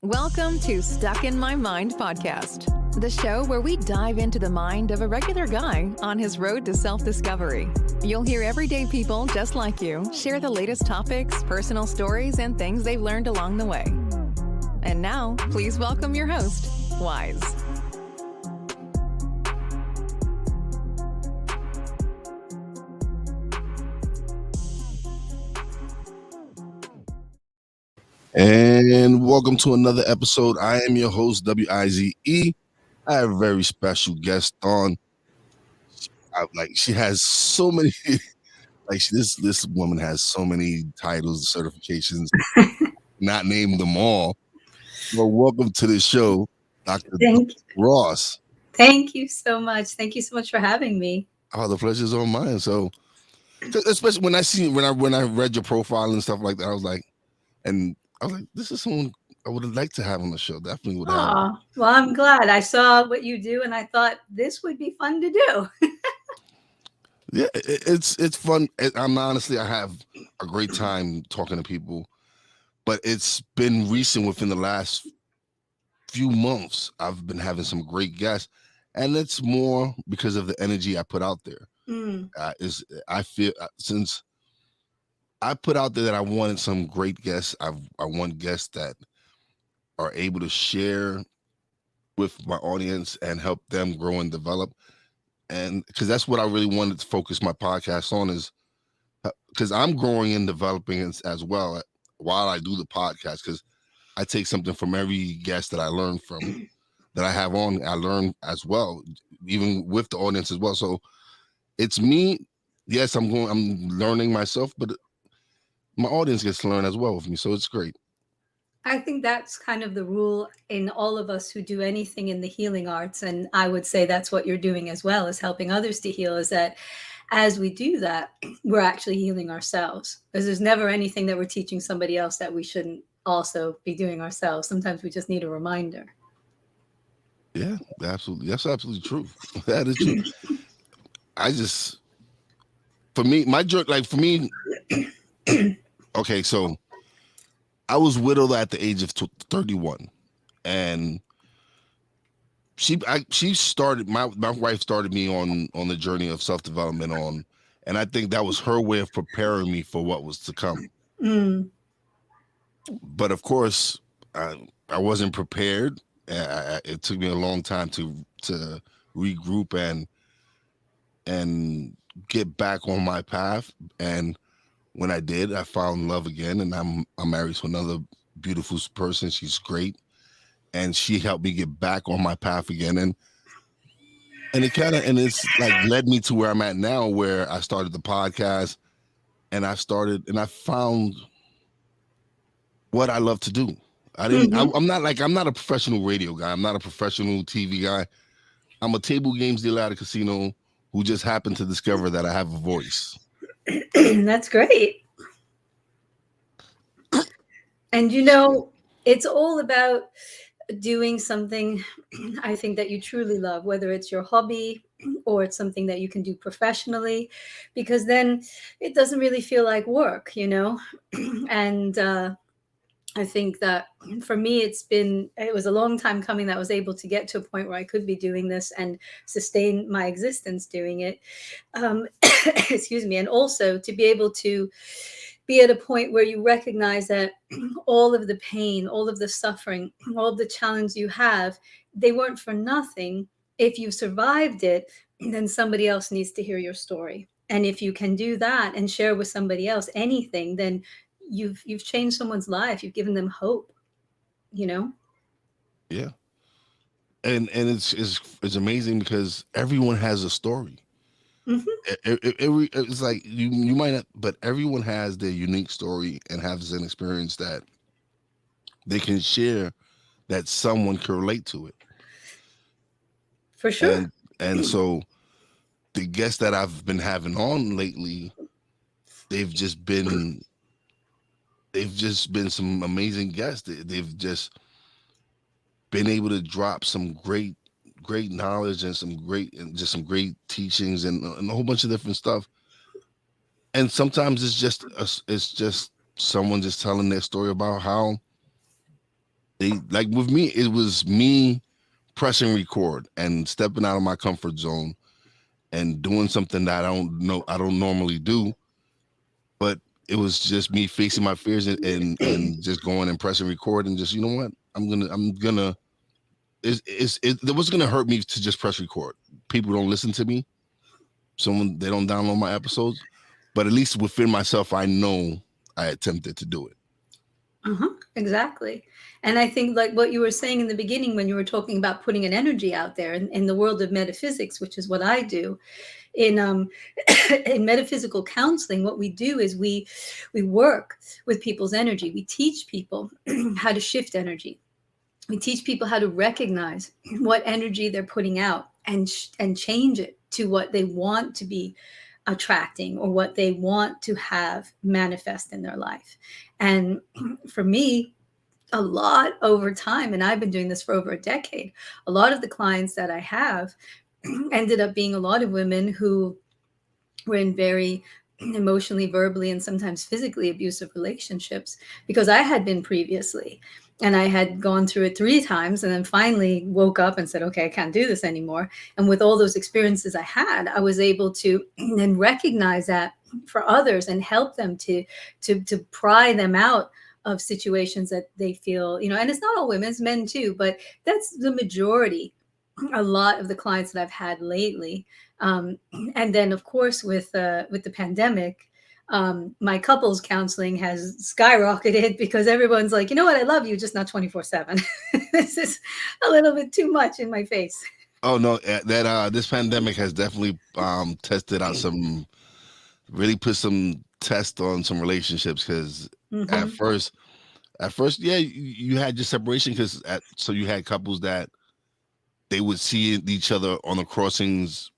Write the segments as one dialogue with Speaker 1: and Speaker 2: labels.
Speaker 1: Welcome to Stuck in My Mind podcast, the show where we dive into the mind of a regular guy on his road to self-discovery. You'll hear everyday people just like you share the latest topics, personal stories, and things they've learned along the way. And now, please welcome your host, Wise.
Speaker 2: And welcome to another episode. I am your host, W-I-Z-E. I have a very special guest on. She has so many, this woman has so many titles, certifications, not name them all. Well, welcome to the show, Dr. Ross.
Speaker 3: Thank you so much. Thank you so much for having me.
Speaker 2: Oh, the pleasure's on mine. So, especially when I read your profile and stuff like that, I was like, this is someone I would have liked to have on the show. Definitely would have.
Speaker 3: Well, I'm glad. I saw what you do, and I thought this would be fun to do.
Speaker 2: Yeah, it's fun. I have a great time talking to people, but it's been recent within the last few months. I've been having some great guests, and it's more because of the energy I put out there. I feel since I put out there that I wanted some great guests. I want guests that are able to share with my audience and help them grow and develop. And because that's what I really wanted to focus my podcast on, is because I'm growing and developing as well while I do the podcast, because I take something from every guest that I learn from, that I have on. I learn as well, even with the audience as well. So it's me. Yes, I'm learning myself, but my audience gets to learn as well with me. So it's great.
Speaker 3: I think that's kind of the rule in all of us who do anything in the healing arts. And I would say that's what you're doing as well, is helping others to heal, is that as we do that, we're actually healing ourselves. Because there's never anything that we're teaching somebody else that we shouldn't also be doing ourselves. Sometimes we just need a reminder.
Speaker 2: Yeah, absolutely. That's absolutely true. That is true. Okay, so I was widowed at the age of 31, and she started my wife started me on the journey of self-development and I think that was her way of preparing me for what was to come. But of course, I wasn't prepared. It took me a long time to regroup and get back on my path. And when I did, I found love again, and I'm married to another beautiful person. She's great, and she helped me get back on my path again. And it's like led me to where I'm at now, where I started the podcast, and I found what I love to do. I'm not a professional radio guy. I'm not a professional TV guy. I'm a table games dealer at a casino who just happened to discover that I have a voice.
Speaker 3: That's great. And it's all about doing something, I think, that you truly love, whether it's your hobby or it's something that you can do professionally, because then it doesn't really feel like work, And I think that for me, it was a long time coming that I was able to get to a point where I could be doing this and sustain my existence doing it. Excuse me. And also to be able to be at a point where you recognize that all of the pain, all of the suffering, all of the challenge you have, they weren't for nothing. If you survived it, then somebody else needs to hear your story. And if you can do that and share with somebody else anything, then you've changed someone's life. You've given them hope,
Speaker 2: Yeah. And it's amazing because everyone has a story. It's like you might not, but everyone has their unique story and has an experience that they can share, that someone can relate to it.
Speaker 3: For sure.
Speaker 2: And so the guests that I've been having on lately, they've just been some amazing guests. They've just been able to drop some great knowledge and some great teachings and a whole bunch of different stuff. And sometimes it's just someone just telling their story about how They like with me, it was me pressing record and stepping out of my comfort zone and doing something that I don't normally do. But it was just me facing my fears and just going and pressing record and just, you know what, I'm gonna it was gonna hurt me to just press record. People don't listen to me. They don't download my episodes, but at least within myself, I know I attempted to do it.
Speaker 3: Exactly. And I think like what you were saying in the beginning when you were talking about putting an energy out there in the world of metaphysics, which is what I do in in metaphysical counseling, what we do is we work with people's energy. We teach people how to shift energy. We teach people how to recognize what energy they're putting out and change it to what they want to be attracting or what they want to have manifest in their life. And for me, a lot over time, and I've been doing this for over a decade, a lot of the clients that I have ended up being a lot of women who were in very emotionally, verbally, and sometimes physically abusive relationships because I had been previously. And I had gone through it 3 times and then finally woke up and said, okay, I can't do this anymore. And with all those experiences I had, I was able to then recognize that for others and help them to pry them out of situations that they feel, and it's not all women, it's men too, but that's the majority. A lot of the clients that I've had lately. And then of course with the pandemic, my couples counseling has skyrocketed because everyone's like, you know what, I love you, just not 24/7. This is a little bit too much in my face.
Speaker 2: Oh no, that this pandemic has definitely tested out really put some test on some relationships because at first, yeah, you had your separation because so you had couples that they would see each other on the crossings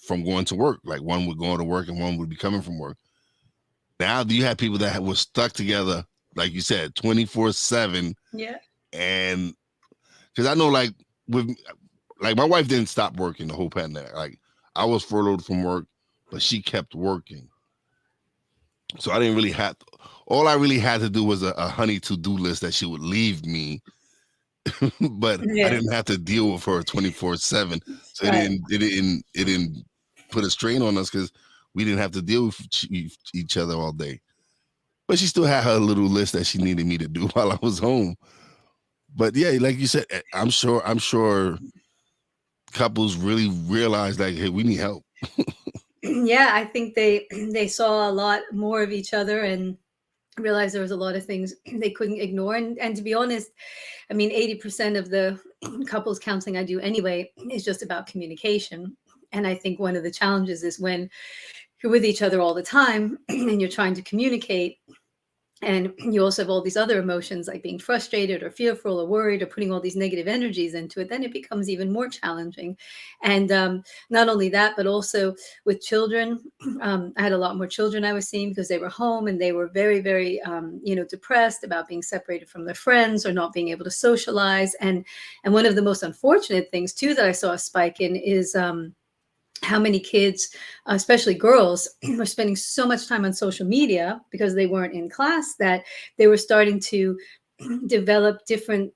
Speaker 2: from going to work. Like one would go to work and one would be coming from work. Now you have people that were stuck together, like you said, 24/7.
Speaker 3: Yeah.
Speaker 2: And because I know, like my wife didn't stop working the whole pandemic. Like I was furloughed from work, but she kept working. So I didn't really have all I really had to do was a honey to-do list that she would leave me. But
Speaker 3: Yeah.
Speaker 2: I didn't have to deal with her 24/7. So
Speaker 3: Right.
Speaker 2: it didn't put a strain on us because we didn't have to deal with each other all day. But she still had her little list that she needed me to do while I was home. But yeah, like you said, I'm sure couples really realized like, hey, we need help.
Speaker 3: Yeah, I think they saw a lot more of each other and realized there was a lot of things they couldn't ignore. And to be honest, I mean, 80% of the couples counseling I do anyway is just about communication. And I think one of the challenges is when you're with each other all the time and you're trying to communicate, and you also have all these other emotions like being frustrated or fearful or worried or putting all these negative energies into it, then it becomes even more challenging. And not only that, but also with children, I had a lot more children I was seeing because they were home and they were very, very, depressed about being separated from their friends or not being able to socialize. And one of the most unfortunate things too that I saw a spike in is how many kids, especially girls, were spending so much time on social media because they weren't in class that they were starting to develop different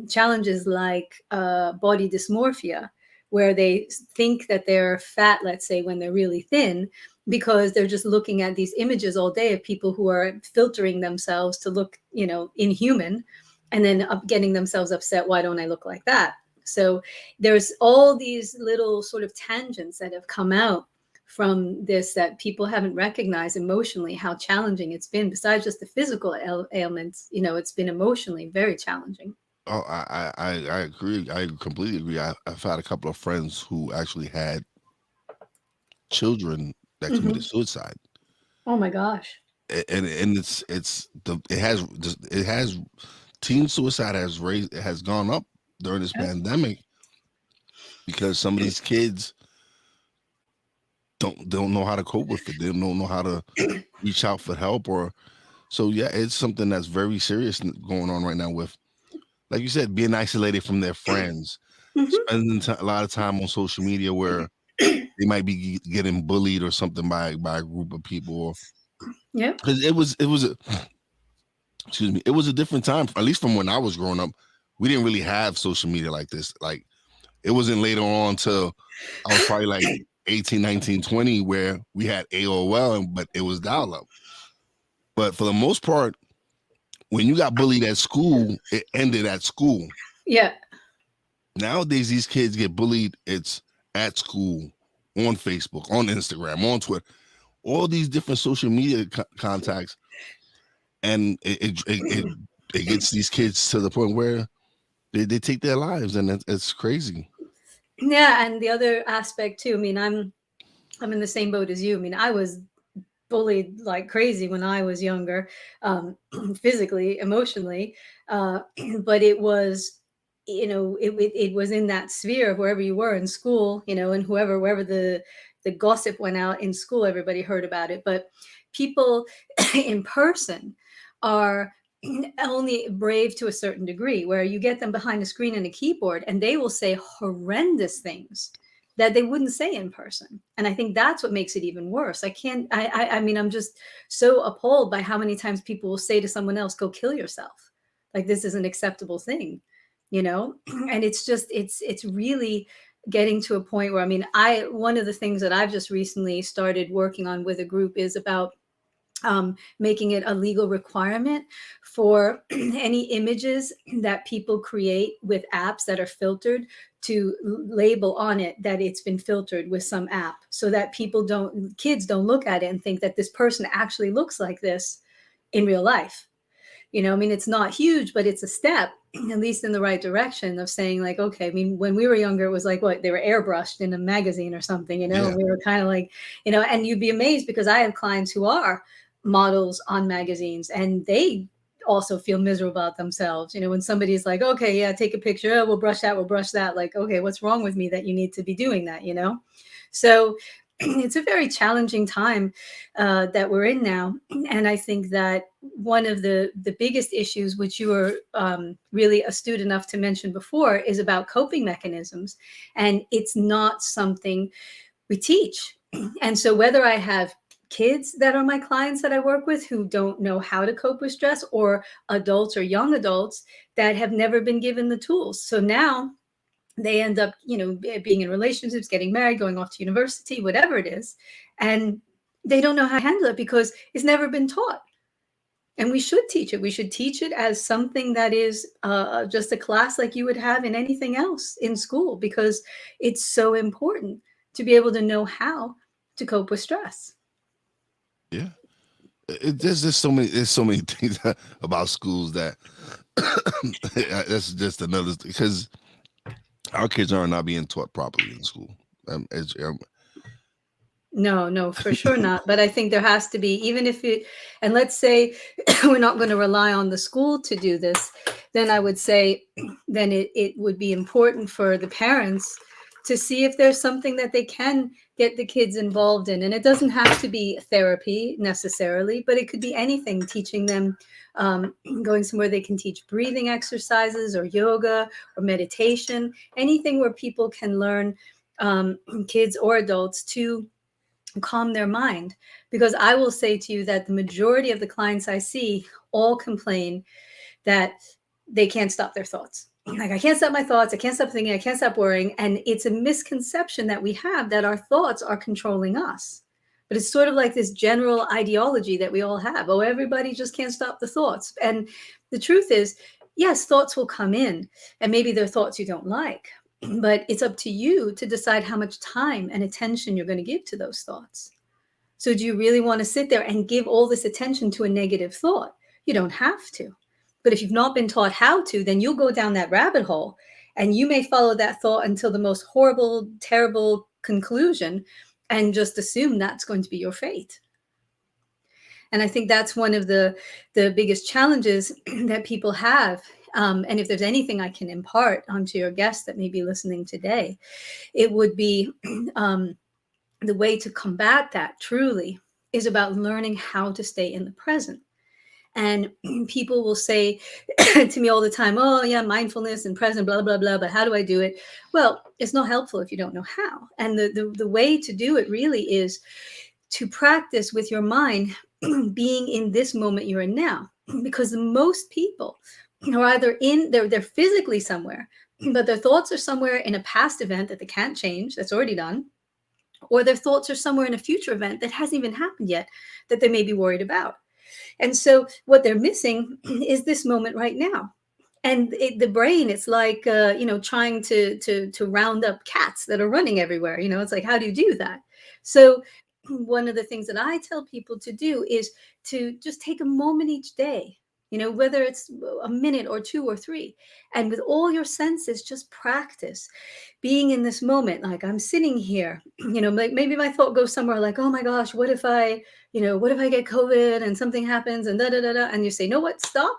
Speaker 3: challenges like body dysmorphia, where they think that they're fat, let's say, when they're really thin, because they're just looking at these images all day of people who are filtering themselves to look, inhuman, and then getting themselves upset. Why don't I look like that? So there's all these little sort of tangents that have come out from this that people haven't recognized emotionally, how challenging it's been. Besides just the physical ailments, it's been emotionally very challenging.
Speaker 2: Oh, I agree. I completely agree. I've had a couple of friends who actually had children that committed suicide.
Speaker 3: Oh my gosh.
Speaker 2: And it has teen suicide has gone up during this pandemic because some of these kids don't know how to cope with it. They don't know how to reach out for help so yeah, it's something that's very serious going on right now with, like you said, being isolated from their friends, spending a lot of time on social media where they might be getting bullied or something by a group of people.
Speaker 3: Yeah.
Speaker 2: Because it was a different time, at least from when I was growing up. we didn't really have social media like this. Like, it wasn't later on till I was probably like 18, 19, 20 where we had AOL, but it was dial-up. But for the most part, when you got bullied at school, it ended at school.
Speaker 3: Yeah.
Speaker 2: Nowadays, these kids get bullied. It's at school, on Facebook, on Instagram, on Twitter, all these different social media contacts. And it gets these kids to the point where they take their lives, and it's crazy.
Speaker 3: Yeah. And the other aspect too, I mean, I'm in the same boat as you. I mean, I was bullied like crazy when I was younger, physically, emotionally. But it was, it was in that sphere of wherever you were in school, and wherever the gossip went out in school, everybody heard about it. But people in person are only brave to a certain degree, where you get them behind a screen and a keyboard and they will say horrendous things that they wouldn't say in person. And I think that's what makes it even worse. I mean, I'm just so appalled by how many times people will say to someone else, go kill yourself. Like, this is an acceptable thing, and it's really getting to a point where, I mean, one of the things that I've just recently started working on with a group is about making it a legal requirement for any images that people create with apps that are filtered to label on it that it's been filtered with some app, so that kids don't look at it and think that this person actually looks like this in real life. I mean, it's not huge, but it's a step, at least in the right direction of saying, like, okay, I mean, when we were younger, it was like, what, they were airbrushed in a magazine or something,
Speaker 2: Yeah.
Speaker 3: and we were kind of like, and you'd be amazed, because I have clients who are models on magazines, and they also feel miserable about themselves. When somebody's like, okay, yeah, take a picture, oh, we'll brush that. Like, okay, what's wrong with me that you need to be doing that, So it's a very challenging time that we're in now. And I think that one of the biggest issues, which you were really astute enough to mention before, is about coping mechanisms. And it's not something we teach. And so whether I have kids that are my clients that I work with who don't know how to cope with stress, or adults or young adults that have never been given the tools. So now they end up, being in relationships, getting married, going off to university, whatever it is. And they don't know how to handle it because it's never been taught. And we should teach it. We should teach it as something that is just a class like you would have in anything else in school, because it's so important to be able to know how to cope with stress.
Speaker 2: Yeah. There's so many things about schools that that's just another, because our kids are not being taught properly in school.
Speaker 3: No, for sure not. But I think there has to be, even if and let's say we're not going to rely on the school to do this, then I would say then it would be important for the parents to see if there's something that they can get the kids involved in. And it doesn't have to be therapy necessarily, but it could be anything, teaching them, going somewhere they can teach breathing exercises or yoga or meditation, anything where people can learn, kids or adults, to calm their mind. Because I will say to you that the majority of the clients I see all complain that they can't stop their thoughts. Like, I can't stop my thoughts. I can't stop thinking. I can't stop worrying. And it's a misconception that we have that our thoughts are controlling us. But it's sort of like this general ideology that we all have. Oh, everybody just can't stop the thoughts. And the truth is, yes, thoughts will come in, and maybe they're thoughts you don't like. But it's up to you to decide how much time and attention you're going to give to those thoughts. So do you really want to sit there and give all this attention to a negative thought? You don't have to. But if you've not been taught how to, then you'll go down that rabbit hole, and you may follow that thought until the most horrible, terrible conclusion and just assume that's going to be your fate. And I think that's one of the biggest challenges that people have. And if there's anything I can impart onto your guests that may be listening today, it would be the way to combat that truly is about learning how to stay in the present. And people will say to me all the time, oh, yeah, mindfulness and present, blah, blah, blah. But how do I do it? Well, it's not helpful if you don't know how. And the way to do it really is to practice with your mind being in this moment you're in now. because most people are either they're physically somewhere, but their thoughts are somewhere in a past event that they can't change, that's already done, or their thoughts are somewhere in a future event that hasn't even happened yet that they may be worried about. And so what they're missing is this moment right now. And the brain, it's like trying to round up cats that are running everywhere. It's like, how do you do that? So one of the things that I tell people to do is to just take a moment each day, whether it's a minute or 2 or 3, and with all your senses, just practice being in this moment. Like, I'm sitting here, like maybe my thought goes somewhere like, oh my gosh, what if I get COVID and something happens and da da da da, and you say, no, what, stop.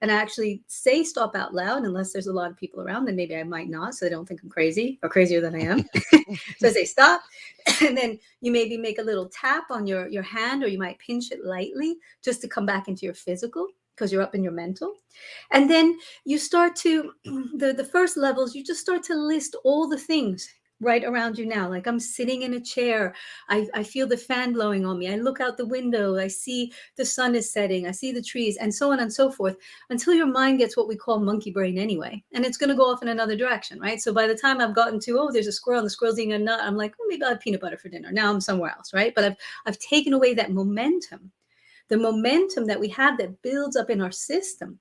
Speaker 3: And I actually say stop out loud, unless there's a lot of people around, then maybe I might not, so they don't think I'm crazy or crazier than I am. So I say stop, and then you maybe make a little tap on your hand, or you might pinch it lightly just to come back into your physical, because you're up in your mental. And then you start to, the first levels, you just start to list all the things right around you now. Like, I'm sitting in a chair. I feel the fan blowing on me. I look out the window. I see the sun is setting. I see the trees, and so on and so forth, until your mind gets what we call monkey brain anyway. And it's going to go off in another direction, right? So by the time I've gotten to, oh, there's a squirrel, and the squirrel's eating a nut, I'm like, oh, maybe I'll have peanut butter for dinner. Now I'm somewhere else, right? But I've taken away that momentum. The momentum that we have that builds up in our system,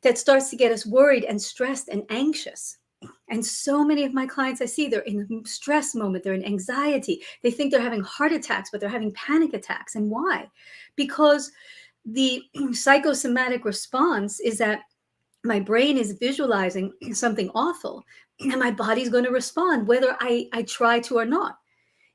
Speaker 3: that starts to get us worried and stressed and anxious. And so many of my clients I see, they're in a stress moment, they're in anxiety. They think they're having heart attacks, but they're having panic attacks. And why? Because the psychosomatic response is that my brain is visualizing something awful, and my body's going to respond whether I try to or not.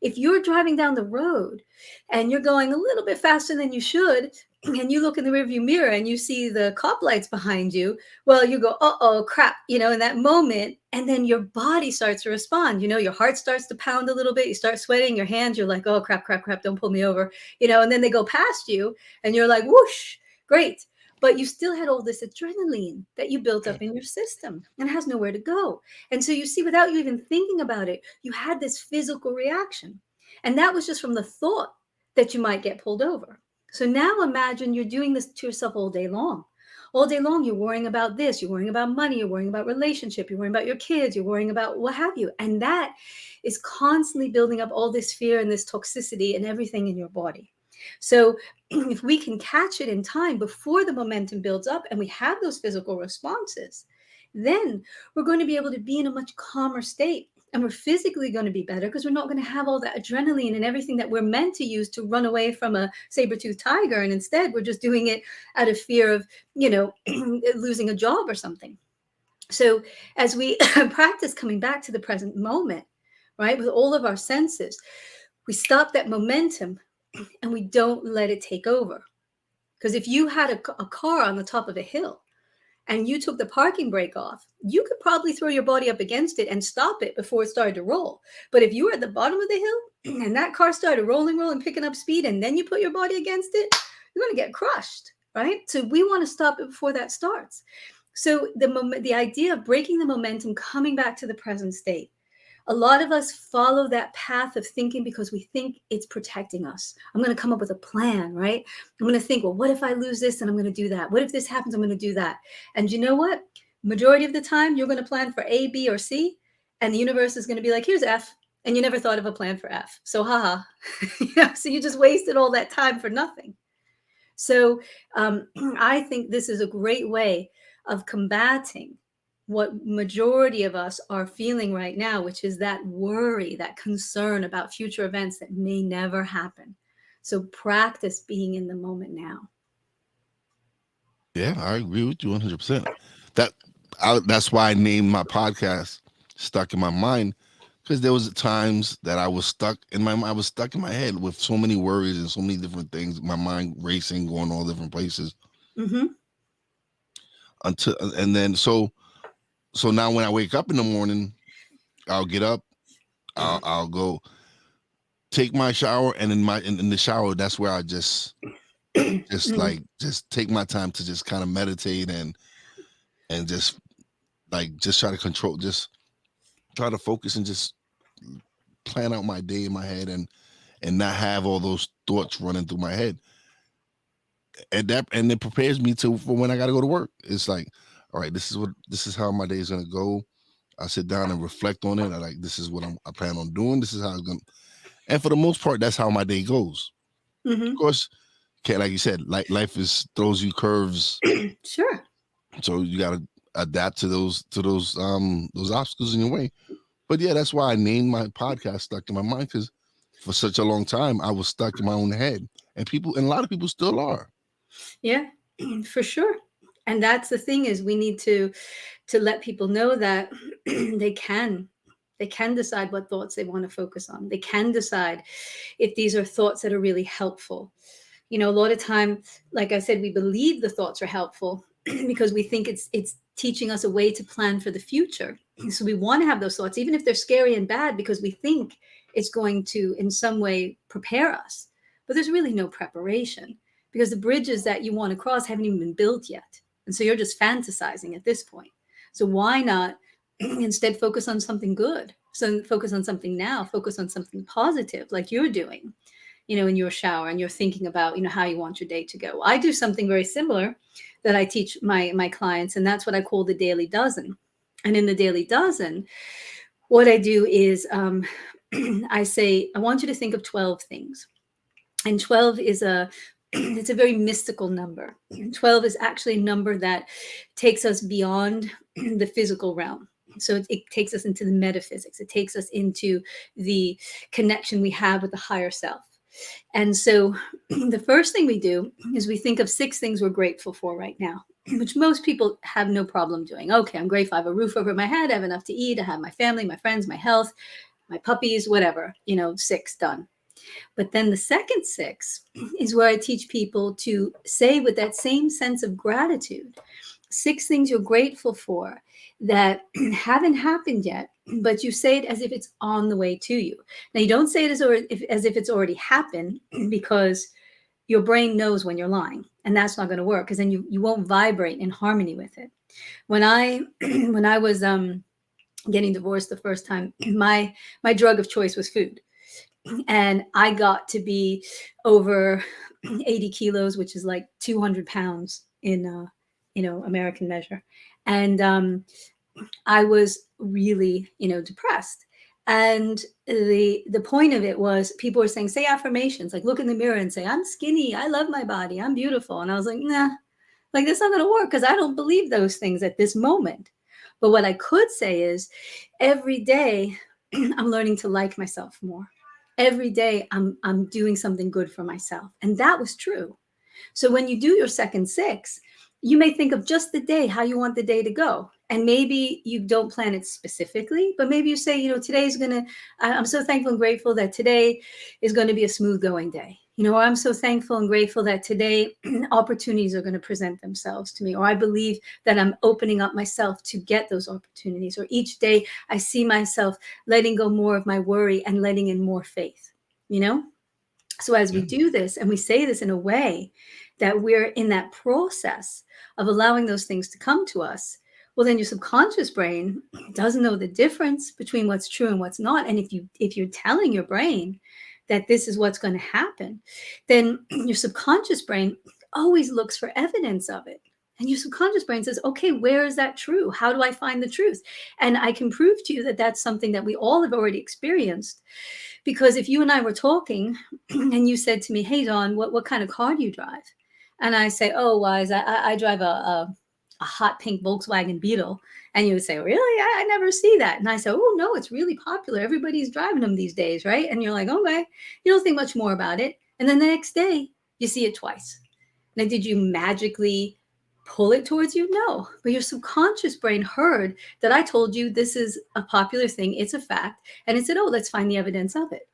Speaker 3: If you're driving down the road and you're going a little bit faster than you should, and you look in the rearview mirror and you see the cop lights behind you, well, you go, uh-oh, crap, in that moment. And then your body starts to respond. Your heart starts to pound a little bit. You start sweating your hands. You're like, oh, crap, crap, crap, don't pull me over. And then they go past you and you're like, whoosh, great. But you still had all this adrenaline that you built up in your system, and it has nowhere to go. And so you see, without you even thinking about it, you had this physical reaction. And that was just from the thought that you might get pulled over. So now imagine you're doing this to yourself all day long. All day long, you're worrying about this, you're worrying about money, you're worrying about relationship, you're worrying about your kids, you're worrying about what have you. And that is constantly building up all this fear and this toxicity and everything in your body. So if we can catch it in time before the momentum builds up and we have those physical responses, then we're going to be able to be in a much calmer state. And we're physically going to be better because we're not going to have all that adrenaline and everything that we're meant to use to run away from a saber-toothed tiger. And instead, we're just doing it out of fear of, losing a job or something. So as we practice coming back to the present moment, right, with all of our senses, we stop that momentum and we don't let it take over. Because if you had a car on the top of a hill and you took the parking brake off, you could probably throw your body up against it and stop it before it started to roll. But if you were at the bottom of the hill and that car started rolling, picking up speed, and then you put your body against it, you're going to get crushed, right? So we want to stop it before that starts. So the idea of breaking the momentum, coming back to the present state, a lot of us follow that path of thinking because we think it's protecting us. I'm going to come up with a plan, right? I'm going to think, well, what if I lose this and I'm going to do that? What if this happens? I'm going to do that. And you know what? Majority of the time, you're going to plan for A, B, or C, and the universe is going to be like, here's F, and you never thought of a plan for F. So haha. So you just wasted all that time for nothing. So I think this is a great way of combating what majority of us are feeling right now, which is that worry, that concern about future events that may never happen. So practice being in the moment now.
Speaker 2: Yeah, I agree with you 100%. That's why I named my podcast Stuck in My Mind, because there was times that I was stuck in my head with so many worries and so many different things, my mind racing, going all different places.
Speaker 3: Mm-hmm.
Speaker 2: So now when I wake up in the morning, I'll get up, I'll go take my shower, and in the shower, that's where I just take my time to just kind of meditate and just try to control, just try to focus and just plan out my day in my head and not have all those thoughts running through my head. and it prepares me for when I got to go to work. It's like, all right, this is how my day is gonna go. I sit down and reflect on it. This is what I plan on doing. This is how it's gonna, and for the most part, that's how my day goes. Of course, like you said, life throws you curves.
Speaker 3: Sure.
Speaker 2: So you got to adapt to those obstacles in your way. But yeah, that's why I named my podcast Stuck in My Mind, because for such a long time I was stuck in my own head, and a lot of people still are.
Speaker 3: Yeah, for sure. And that's the thing, is we need to let people know that they can decide what thoughts they want to focus on. They can decide if these are thoughts that are really helpful. A lot of time, like I said, we believe the thoughts are helpful because we think it's teaching us a way to plan for the future. So we want to have those thoughts, even if they're scary and bad, because we think it's going to in some way prepare us. But there's really no preparation, because the bridges that you want to cross haven't even been built yet. And so you're just fantasizing at this point. So why not instead focus on something good? So focus on something now, focus on something positive, like you're doing, in your shower, and you're thinking about, how you want your day to go. I do something very similar that I teach my clients, and that's what I call the daily dozen. And in the daily dozen, what I do is I say, I want you to think of 12 things. And 12 is it's a very mystical number. 12 is actually a number that takes us beyond the physical realm. So it takes us into the metaphysics. It takes us into the connection we have with the higher self. And so the first thing we do is we think of 6 things we're grateful for right now, which most people have no problem doing. Okay, I'm grateful I have a roof over my head, I have enough to eat, I have my family, my friends, my health, my puppies, whatever, 6 done. But then the second 6 is where I teach people to say, with that same sense of gratitude, 6 things you're grateful for that haven't happened yet, but you say it as if it's on the way to you. Now, you don't say it as if it's already happened, because your brain knows when you're lying, and that's not going to work, because then you won't vibrate in harmony with it. When I was getting divorced the first time, my drug of choice was food. And I got to be over 80 kilos, which is like 200 pounds in, American measure. And I was really, depressed. And the point of it was, people were saying, say affirmations, like look in the mirror and say, I'm skinny, I love my body, I'm beautiful. And I was like, nah, like that's not going to work, because I don't believe those things at this moment. But what I could say is, every day I'm learning to like myself more. Every day I'm doing something good for myself. And that was true. So when you do your second 6, you may think of just the day, how you want the day to go. And maybe you don't plan it specifically, but maybe you say, I'm so thankful and grateful that today is going to be a smooth going day. Or I'm so thankful and grateful that today opportunities are going to present themselves to me. Or I believe that I'm opening up myself to get those opportunities. Or each day I see myself letting go more of my worry and letting in more faith, So as we do this, and we say this in a way that we're in that process of allowing those things to come to us, well, then your subconscious brain doesn't know the difference between what's true and what's not. And if you're telling your brain that this is what's going to happen, then your subconscious brain always looks for evidence of it. And your subconscious brain says, okay, where is that true? How do I find the truth? And I can prove to you that that's something that we all have already experienced. Because if you and I were talking and you said to me, hey, Dawn, what kind of car do you drive? And I say, oh, Wise, I drive a hot pink Volkswagen Beetle. And you would say, really? I never see that. And I say, oh, no, it's really popular. Everybody's driving them these days, right? And you're like, okay, you don't think much more about it. And then the next day, you see it twice. Now, did you magically pull it towards you? No. But your subconscious brain heard that I told you this is a popular thing. It's a fact. And it said, oh, let's find the evidence of it.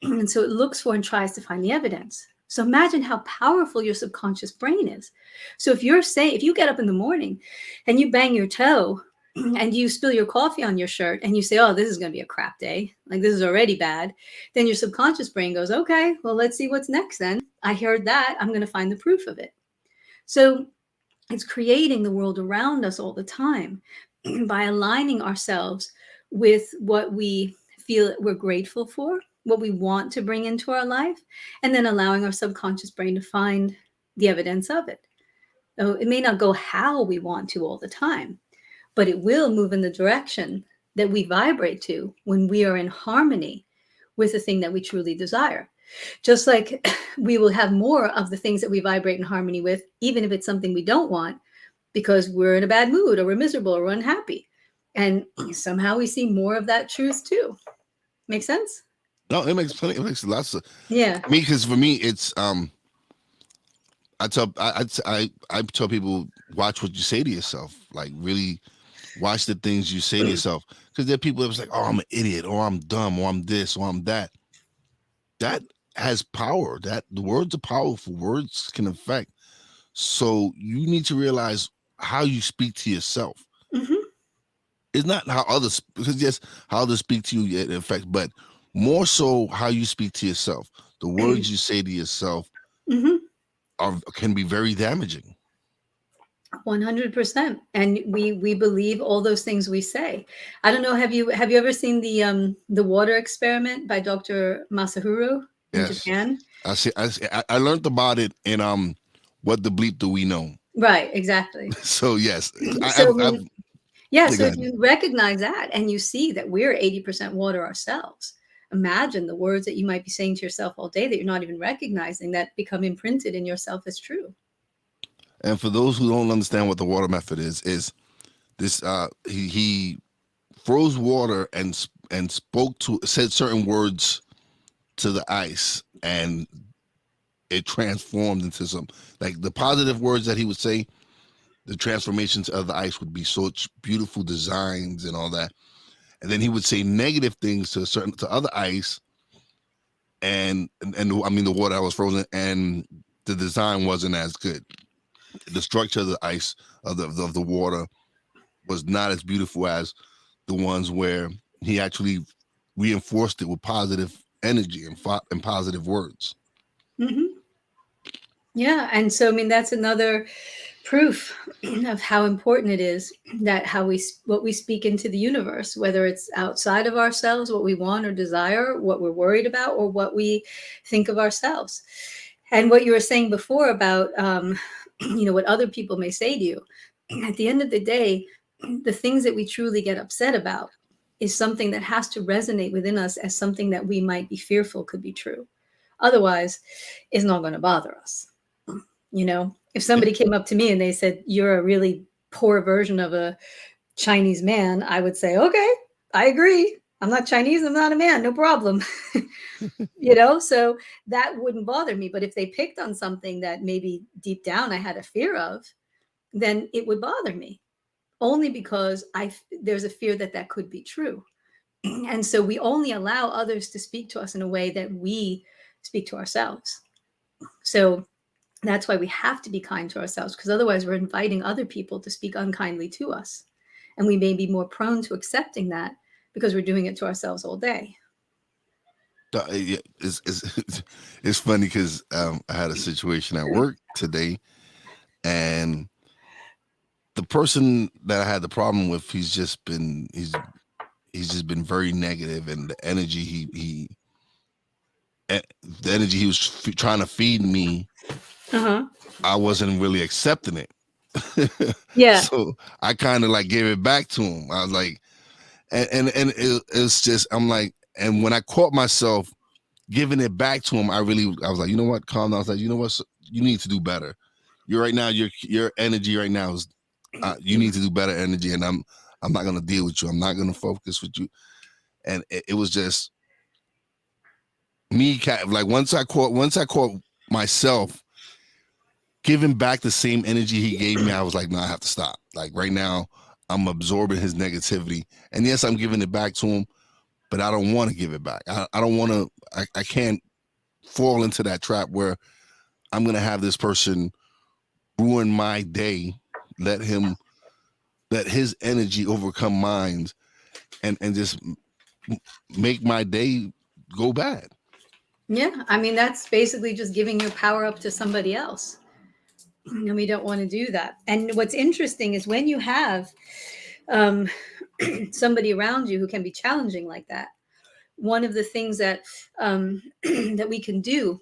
Speaker 3: And so it looks for and tries to find the evidence. So imagine how powerful your subconscious brain is. So if you get up in the morning and you bang your toe and you spill your coffee on your shirt and you say, oh, this is going to be a crap day, like this is already bad, then your subconscious brain goes, okay, well, let's see what's next then. I heard that. I'm going to find the proof of it. So it's creating the world around us all the time by aligning ourselves with what we feel we're grateful for, what we want to bring into our life, and then allowing our subconscious brain to find the evidence of it. So it may not go how we want to all the time, but it will move in the direction that we vibrate to when we are in harmony with the thing that we truly desire. Just like we will have more of the things that we vibrate in harmony with, even if it's something we don't want, because we're in a bad mood or we're miserable or we're unhappy. And somehow we see more of that truth too. Make sense?
Speaker 2: No, it makes plenty. It makes lots of.
Speaker 3: Yeah.
Speaker 2: Me, because for me, it's I tell people, watch what you say to yourself. Like, really watch the things you say to yourself, because there are people that's like, oh, I'm an idiot, or I'm dumb, or I'm this, or I'm that. That has power. That the words are powerful. Words can affect. So you need to realize how you speak to yourself.
Speaker 3: Mm-hmm.
Speaker 2: It's not how others, because yes, how others speak to you it affects, but more so how you speak to yourself. The words you say to yourself can be very damaging.
Speaker 3: 100%. And we believe all those things we say. I don't know. Have you ever seen the water experiment by Dr. Masahiro in Japan?
Speaker 2: I learned about it in What the Bleep Do We Know?
Speaker 3: Right, exactly.
Speaker 2: So yes.
Speaker 3: So if you recognize that and you see that we're 80% water ourselves, imagine the words that you might be saying to yourself all day that you're not even recognizing, that become imprinted in yourself as true.
Speaker 2: And for those who don't understand what the water method is this he froze water and said certain words to the ice, and it transformed into some, like, the positive words that he would say, the transformations of the ice would be such beautiful designs and all that. And then he would say negative things to other ice, and I mean the water that was frozen, and the design wasn't as good. The structure of the ice of the water was not as beautiful as the ones where he actually reinforced it with positive energy and positive words.
Speaker 3: Mm-hmm. Yeah. And so, I mean, that's another proof of how important it is that what we speak into the universe, whether it's outside of ourselves, what we want or desire, what we're worried about, or what we think of ourselves. And what you were saying before about, what other people may say to you, at the end of the day, the things that we truly get upset about is something that has to resonate within us as something that we might be fearful could be true. Otherwise, it's not going to bother us. If somebody came up to me and they said, you're a really poor version of a Chinese man, I would say, okay, I agree. I'm not Chinese. I'm not a man. No problem. So that wouldn't bother me. But if they picked on something that maybe deep down I had a fear of, then it would bother me, only because there's a fear that could be true. And so we only allow others to speak to us in a way that we speak to ourselves. So that's why we have to be kind to ourselves, because otherwise we're inviting other people to speak unkindly to us. And we may be more prone to accepting that because we're doing it to ourselves all day.
Speaker 2: It's funny because I had a situation at work today, and the person that I had the problem with, he's just been very negative, and the energy he was trying to feed me, I wasn't really accepting it.
Speaker 3: Yeah.
Speaker 2: So I kind of like gave it back to him. I was like, and it's just, I'm like, and when I caught myself giving it back to him, I was like, you know what, calm down. I was like, you know what, you need to do better. You're right now, your energy right now is, you need to do better energy, and I'm not gonna deal with you. I'm not gonna focus with you. And it was just me, like once I caught myself giving back the same energy he gave me, I was like, no, I have to stop. Like right now, I'm absorbing his negativity, and yes, I'm giving it back to him, but I don't want to give it back. I don't want to. I can't fall into that trap where I'm gonna have this person ruin my day. Let his energy overcome mine, and just make my day go bad.
Speaker 3: Yeah. I mean, that's basically just giving your power up to somebody else. And we don't want to do that. And what's interesting is when you have somebody around you who can be challenging like that, one of the things that that we can do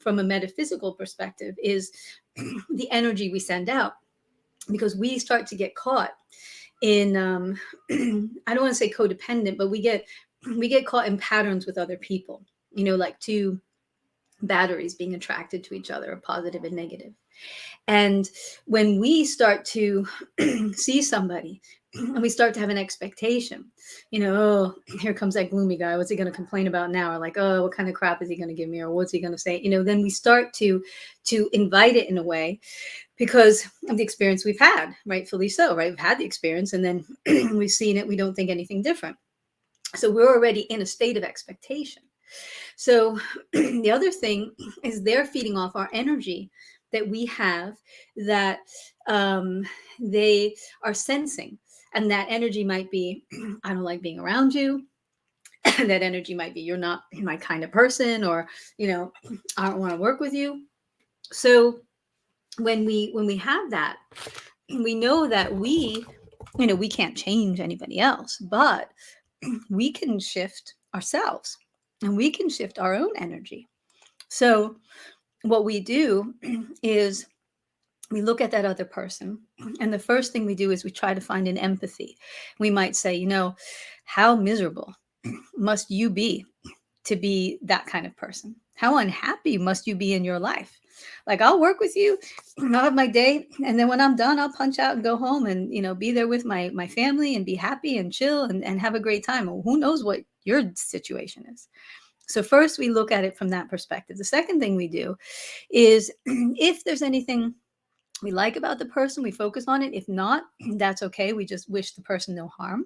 Speaker 3: from a metaphysical perspective is the energy we send out, because we start to get caught in I don't want to say codependent, but we get caught in patterns with other people, like two batteries being attracted to each other, positive and negative. And when we start to see somebody and we start to have an expectation, oh, here comes that gloomy guy. What's he going to complain about now? Or like, oh, what kind of crap is he going to give me? Or what's he going to say? Then we start to invite it in a way because of the experience we've had, rightfully so, right? We've had the experience and then we've seen it. We don't think anything different. So we're already in a state of expectation. So the other thing is they're feeding off our energy that we have that they are sensing. And that energy might be, I don't like being around you. That energy might be, you're not my kind of person, or, I don't want to work with you. So when we have that, we know that we can't change anybody else, but we can shift ourselves and we can shift our own energy. So what we do is we look at that other person, and the first thing we do is we try to find an empathy. We might say, how miserable must you be to be that kind of person? How unhappy must you be in your life? Like, I'll work with you, I'll have my day, and then when I'm done, I'll punch out and go home and, be there with my family and be happy and chill and have a great time. Well, who knows what your situation is? So first we look at it from that perspective. The second thing we do is if there's anything we like about the person, we focus on it. If not, that's okay. We just wish the person no harm.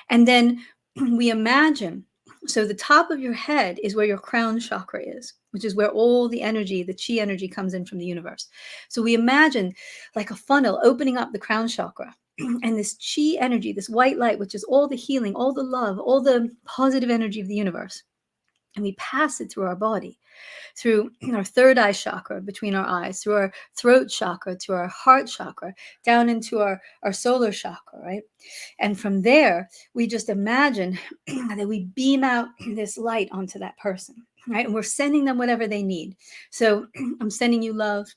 Speaker 3: And then we imagine, so the top of your head is where your crown chakra is, which is where all the energy, the chi energy, comes in from the universe. So we imagine like a funnel opening up the crown chakra, and this chi energy, this white light, which is all the healing, all the love, all the positive energy of the universe. And we pass it through our body, through our third eye chakra, between our eyes, through our throat chakra, to our heart chakra, down into our solar chakra, right? And from there, we just imagine that we beam out this light onto that person, right? And we're sending them whatever they need. So I'm sending you love.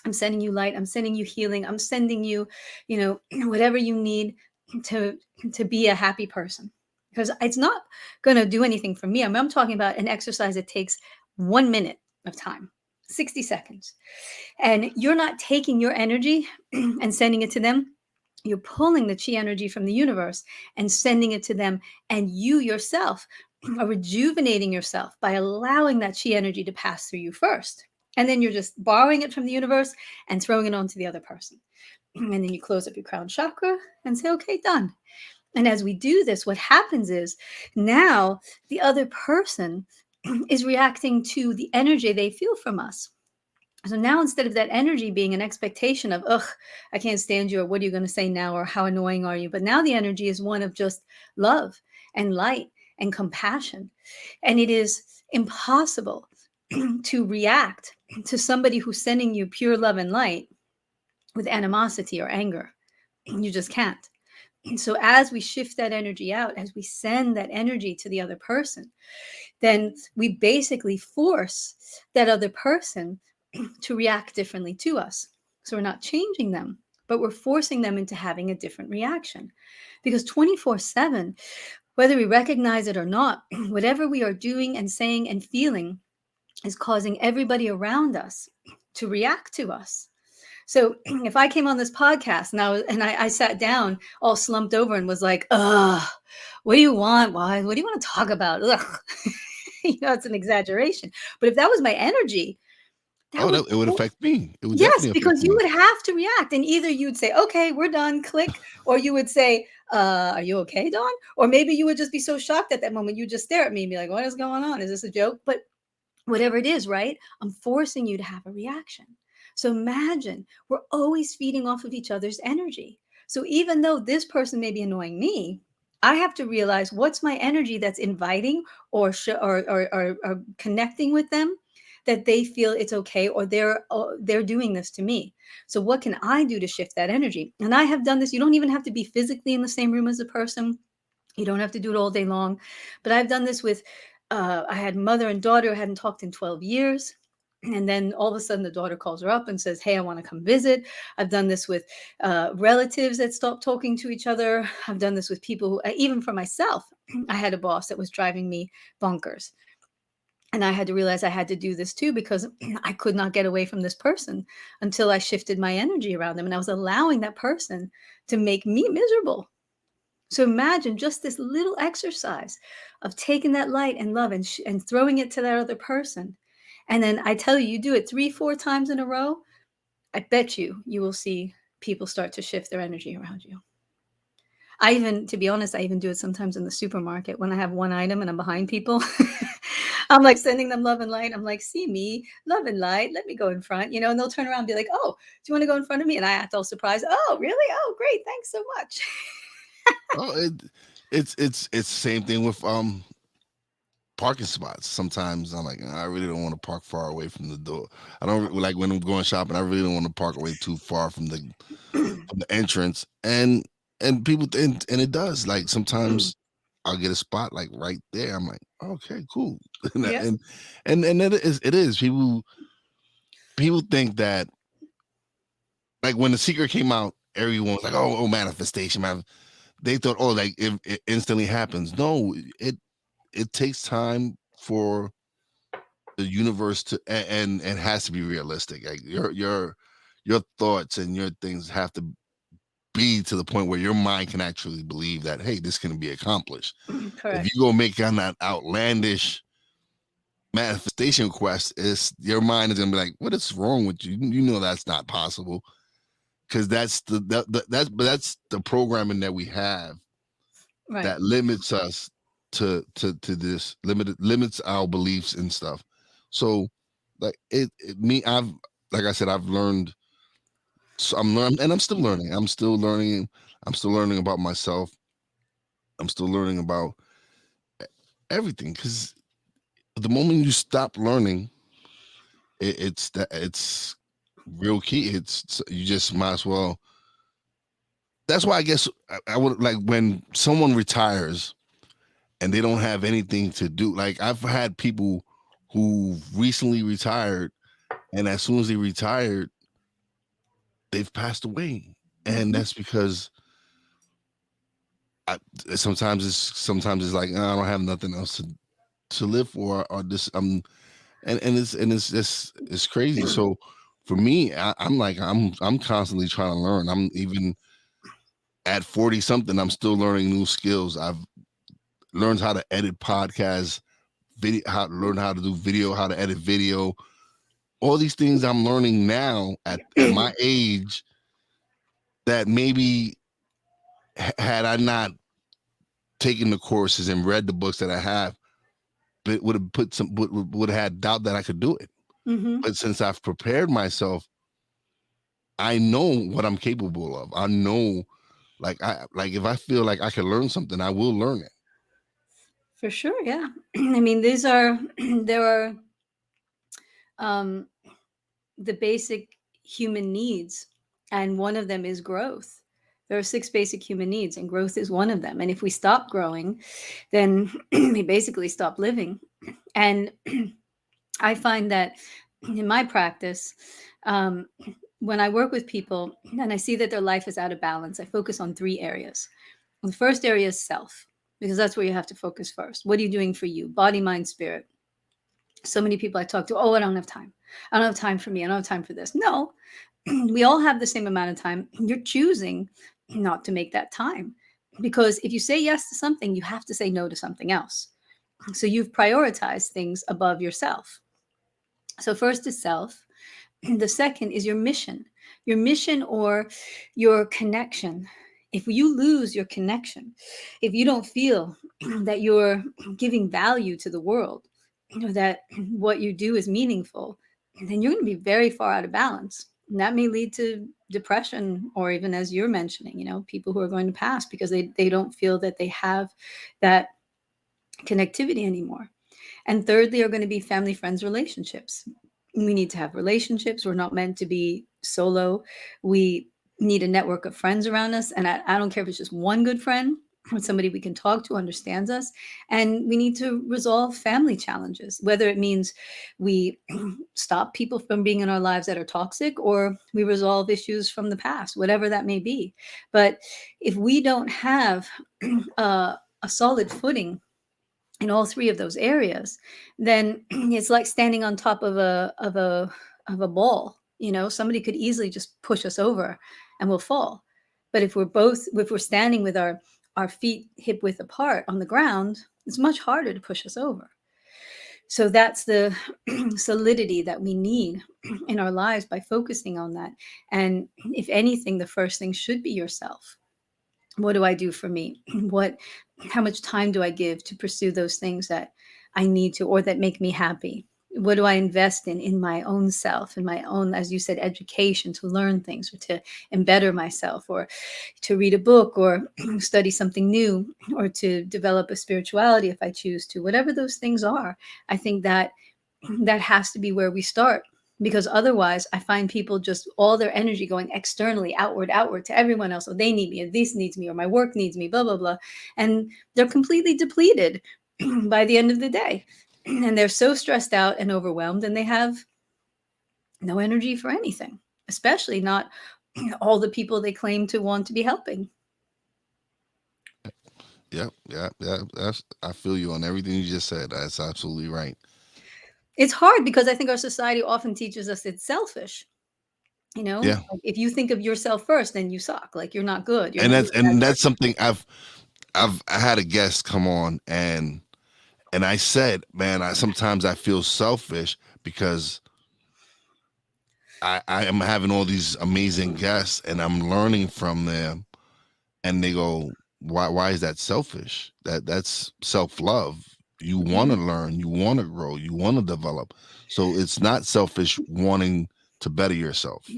Speaker 3: I'm sending you light. I'm sending you healing. I'm sending you, whatever you need to be a happy person. Because it's not going to do anything for me. I'm talking about an exercise that takes 1 minute of time, 60 seconds. And you're not taking your energy and sending it to them. You're pulling the chi energy from the universe and sending it to them. And you yourself are rejuvenating yourself by allowing that chi energy to pass through you first. And then you're just borrowing it from the universe and throwing it onto the other person. And then you close up your crown chakra and say, okay, done. And as we do this, what happens is now the other person is reacting to the energy they feel from us. So now instead of that energy being an expectation of, ugh, I can't stand you, or what are you going to say now, or how annoying are you? But now the energy is one of just love and light and compassion. And it is impossible to react to somebody who's sending you pure love and light with animosity or anger. You just can't. And so as we shift that energy out, as we send that energy to the other person, then we basically force that other person to react differently to us. So we're not changing them, but we're forcing them into having a different reaction. Because 24/7, whether we recognize it or not, whatever we are doing and saying and feeling is causing everybody around us to react to us. So if I came on this podcast and I sat down all slumped over and was like, what do you want? Why? What do you want to talk about? Ugh. It's an exaggeration. But if that was my energy,
Speaker 2: it would affect me. It would
Speaker 3: yes,
Speaker 2: definitely
Speaker 3: because
Speaker 2: affect
Speaker 3: you
Speaker 2: me.
Speaker 3: would have to react. And either you'd say, okay, we're done, click. Or you would say, are you okay, Dawn? Or maybe you would just be so shocked at that moment. You just stare at me and be like, what is going on? Is this a joke? But whatever it is, right? I'm forcing you to have a reaction. So imagine we're always feeding off of each other's energy. So even though this person may be annoying me, I have to realize what's my energy that's inviting or connecting with them, that they feel it's okay, or they're doing this to me. So what can I do to shift that energy? And I have done this. You don't even have to be physically in the same room as the person. You don't have to do it all day long. But I've done this with, I had mother and daughter who hadn't talked in 12 years. And then all of a sudden the daughter calls her up and says, hey, I want to come visit. I've done this with relatives that stopped talking to each other. I've done this with people who, even for myself, I had a boss that was driving me bonkers. And I had to realize I had to do this too, because I could not get away from this person until I shifted my energy around them. And I was allowing that person to make me miserable. So imagine just this little exercise of taking that light and love and throwing it to that other person. And then I tell you, you do it 3-4 times in a row, I bet you will see people start to shift their energy around you. To be honest, I even do it sometimes in the supermarket when I have one item and I'm behind people. I'm like sending them love and light. I'm like, see me, love and light. Let me go in front, and they'll turn around and be like, oh, do you want to go in front of me? And I act all surprised. Oh, really? Oh, great. Thanks so much.
Speaker 2: Oh, it's the same thing with parking spots. Sometimes I'm like, I really don't want to park far away from the door. I don't like when I'm going shopping. I really don't want to park away too far from the entrance. And people and it does. Like sometimes I'll get a spot like right there. I'm like, okay, cool.
Speaker 3: Yeah.
Speaker 2: and it is. People think that, like when The Secret came out, everyone was like, oh, manifestation, man. They thought, oh, like it instantly happens. No, it takes time for the universe to, and it has to be realistic. Like your thoughts and your things have to be to the point where your mind can actually believe that, hey, this can be accomplished.
Speaker 3: Correct.
Speaker 2: If you go make on that outlandish manifestation quest, your mind is gonna be like, what is wrong with you? You know that's not possible. Because that's the programming that we have,
Speaker 3: Right.
Speaker 2: that limits us to this, limits our beliefs and stuff. So like like I said, I've learned. So I'm learning, and I'm still learning. I'm still learning about myself. I'm still learning about everything, because the moment you stop learning, it's real key. You just might as well. That's why I guess I would like when someone retires and they don't have anything to do. Like I've had people who recently retired, and as soon as they retired, they've passed away, and that's because sometimes it's like, I don't have nothing else to live for, or this and it's just, it's crazy. So for me, I'm constantly trying to learn. I'm even at 40 something, I'm still learning new skills. I've learned how to edit podcasts, learn how to do video, how to edit video. All these things I'm learning now at my age, that maybe had I not taken the courses and read the books that I have, but would have had doubt that I could do it.
Speaker 3: Mm-hmm.
Speaker 2: But since I've prepared myself, I know what I'm capable of. I know, like if I feel like I can learn something, I will learn it.
Speaker 3: For sure, yeah. I mean, there are the basic human needs, and one of them is growth. There are 6 basic human needs, and growth is one of them. And if we stop growing, then we basically stop living. And I find that in my practice, when I work with people and I see that their life is out of balance, I focus on 3 areas. The first area is self, because that's where you have to focus first. What are you doing for you? Body, mind, spirit. So many people I talk to, I don't have time. I don't have time for me. I don't have time for this. No, we all have the same amount of time. You're choosing not to make that time, because if you say yes to something, you have to say no to something else. So you've prioritized things above yourself. So first is self. The second is your mission or your connection. If you lose your connection, if you don't feel that you're giving value to the world, that what you do is meaningful, then you're going to be very far out of balance. And that may lead to depression, or even, as you're mentioning, people who are going to pass because they don't feel that they have that connectivity anymore. And thirdly are going to be family, friends, relationships. We need to have relationships. We're not meant to be solo. We need a network of friends around us. And I don't care if it's just one good friend with somebody we can talk to, understands us, and we need to resolve family challenges, whether it means we stop people from being in our lives that are toxic, or we resolve issues from the past, whatever that may be. But if we don't have a solid footing in all three of those areas, then it's like standing on top of a ball. Somebody could easily just push us over and we'll fall. But if we're standing with our feet hip width apart on the ground, it's much harder to push us over. So that's the solidity that we need in our lives by focusing on that. And if anything, the first thing should be yourself. What do I do for me? How much time do I give to pursue those things that I need to, or that make me happy? What do I invest in my own self, in my own, as you said, education, to learn things or to better myself, or to read a book, or study something new, or to develop a spirituality if I choose to, whatever those things are. I think that has to be where we start. Because otherwise, I find people just all their energy going externally, outward to everyone else. Oh, they need me, or this needs me, or my work needs me, blah, blah, blah. And they're completely depleted by the end of the day. And they're so stressed out and overwhelmed, and they have no energy for anything, especially not all the people they claim to want to be helping.
Speaker 2: Yeah. I feel you on everything you just said. That's absolutely right.
Speaker 3: It's hard because I think our society often teaches us it's selfish.
Speaker 2: Yeah.
Speaker 3: Like if you think of yourself first, then you suck. Like you're not good.
Speaker 2: And that's something I had a guest come on, and I said, man, sometimes I feel selfish because I am having all these amazing guests and I'm learning from them, and they go, why is that selfish? That's self-love. You want to learn, you want to grow, you want to develop. So it's not selfish wanting to better yourself.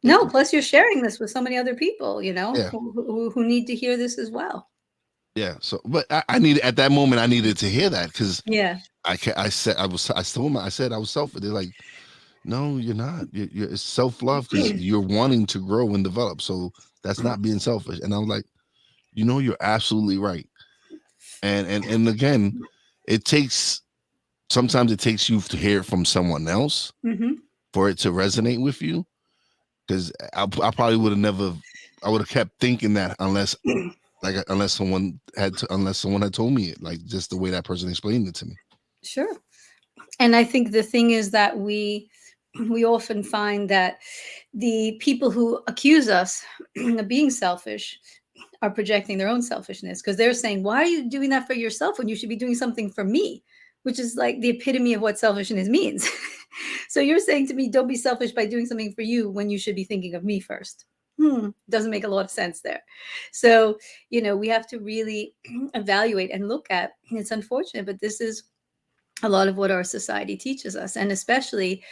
Speaker 3: No, plus you're sharing this with so many other people,
Speaker 2: Yeah.
Speaker 3: who need to hear this as well.
Speaker 2: Yeah. So, but I needed, at that moment, I needed to hear that, because
Speaker 3: Yeah.
Speaker 2: I said I was selfish. They're like, no, you're not. It's self-love, because you're wanting to grow and develop. So that's not being selfish. And I was like, you're absolutely right. And again, sometimes it takes you to hear it from someone else for it to resonate with you. Because I probably would have kept thinking that unless someone had told me it, like just the way that person explained it to me.
Speaker 3: Sure. And I think the thing is that we often find that the people who accuse us of being selfish are projecting their own selfishness, because they're saying, why are you doing that for yourself when you should be doing something for me? Which is like the epitome of what selfishness means. So you're saying to me, don't be selfish by doing something for you when you should be thinking of me first. Doesn't make a lot of sense there. So, we have to really evaluate and look at, it's unfortunate, but this is a lot of what our society teaches us. And especially,